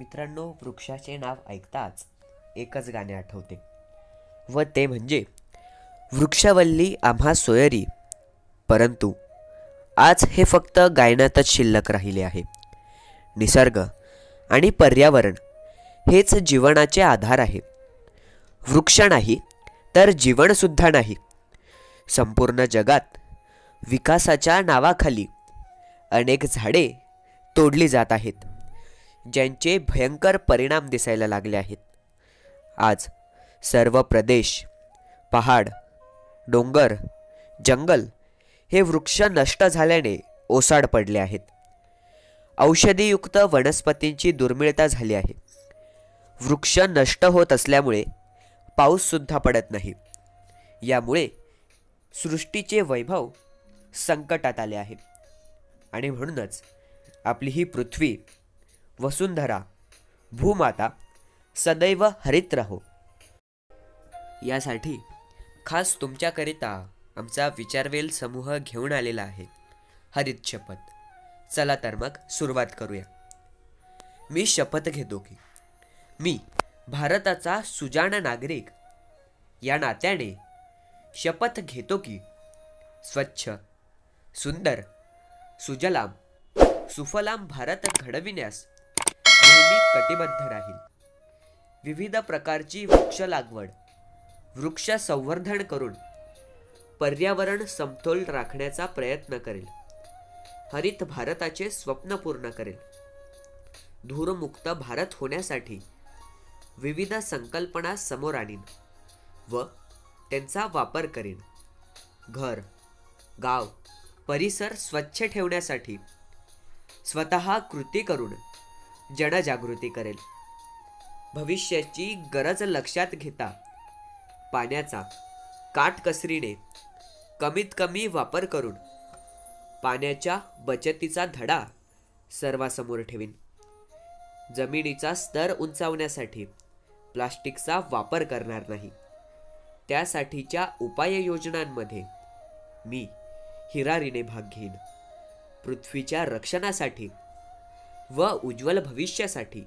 मित्रांनो, वृक्षाचे नाव ऐकताच एकच गाणे आठवते व ते म्हणजे वृक्षवल्ली आम्हा सोयरी. परंतु आज हे फक्त गायनातच शिल्लक राहिले आहे. निसर्ग आणि पर्यावरण हेच जीवनाचे आधार आहे. वृक्ष नाही तर जीवनसुद्धा नाही. संपूर्ण जगात विकासाच्या नावाखाली अनेक झाडे तोडली जात आहेत, ज्यांचे भयंकर परिणाम दिसायला लागले आहेत. आज सर्व प्रदेश, पहाड, डोंगर, जंगल हे वृक्ष नष्ट झाल्याने ओसाड पडले आहेत. औषधीयुक्त वनस्पतींची दुर्मिळता झाली आहे. वृक्ष नष्ट होत असल्यामुळे पाऊससुद्धा पडत नाही. यामुळे सृष्टीचे वैभव संकटात आले आहे. आणि म्हणूनच आपली ही पृथ्वी, वसुंधरा, भूमाता सदैव हरित राहो, यासाठी खास तुमच्याकरिता आमचा विचारवेल समूह घेऊन आलेला आहे हरित शपथ. चला तर मग सुरुवात करूया. मी शपथ घेतो की मी भारताचा सुजाण नागरिक या नात्याने शपथ घेतो की स्वच्छ, सुंदर, सुजलाम, सुफलाम भारत घडविण्यास नेहमी कटिबद्ध राहील. विविध प्रकारची वृक्ष लागवड, वृक्ष संवर्धन करून पर्यावरण समतोल राखण्याचा प्रयत्न करेल. हरित भारताचे स्वप्न पूर्ण करेल. धूरमुक्त भारत होण्यासाठी विविध संकल्पना समोर आणीन व त्यांचा वापर करेन. घर, गाव, परिसर स्वच्छ ठेवण्यासाठी स्वतः कृती करून जनजागृती करेल. भविष्याची गरज लक्षात घेता पाण्याचा काटकसरीने कमीत कमी वापर करून पाण्याच्या बचतीचा धडा सर्वांसमोर ठेवीन. जमिनीचा स्तर उंचावण्यासाठी प्लास्टिकचा वापर करणार नाही. त्यासाठीच्या उपाययोजनांमध्ये मी हिरारीने भाग घेईन. पृथ्वीच्या रक्षणासाठी व उज्ज्वल भविष्यासाठी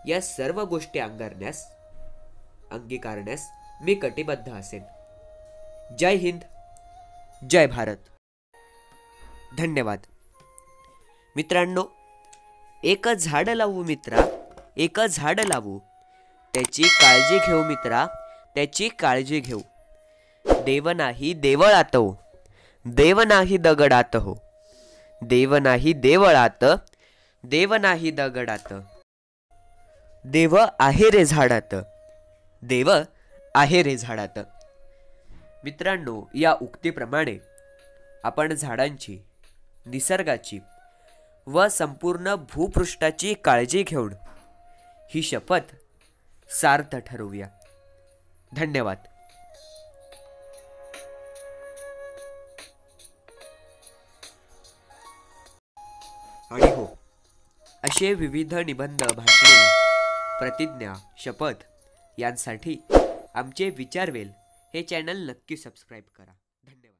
या सर्व गोष्टी अंगीकारण्यास मी कटिबद्ध असेन. जय हिंद, जय भारत. धन्यवाद. मित्रांनो, एक झाड लावू मित्रा, एक झाड लावू, त्याची काळजी घेऊ मित्रा, त्याची काळजी घेऊ. देव नाही देवळात हो, देव नाही दगडात हो, देव नाही देवळात, देव नाही दगडात, देव आहे रे झाडात, देव आहे रे झाडात. मित्रांनो, या उक्तीप्रमाणे आपण झाडांची, निसर्गाची व संपूर्ण भूपृष्ठाची काळजी घेऊन ही शपथ सार्थ ठरवूया. धन्यवाद. आणि हो, असे विविध निबंध, भाषणे, प्रतिज्ञा, शपथ यांसाठी आमचे विचारवेल हे चॅनल नक्की सबस्क्राईब करा. धन्यवाद.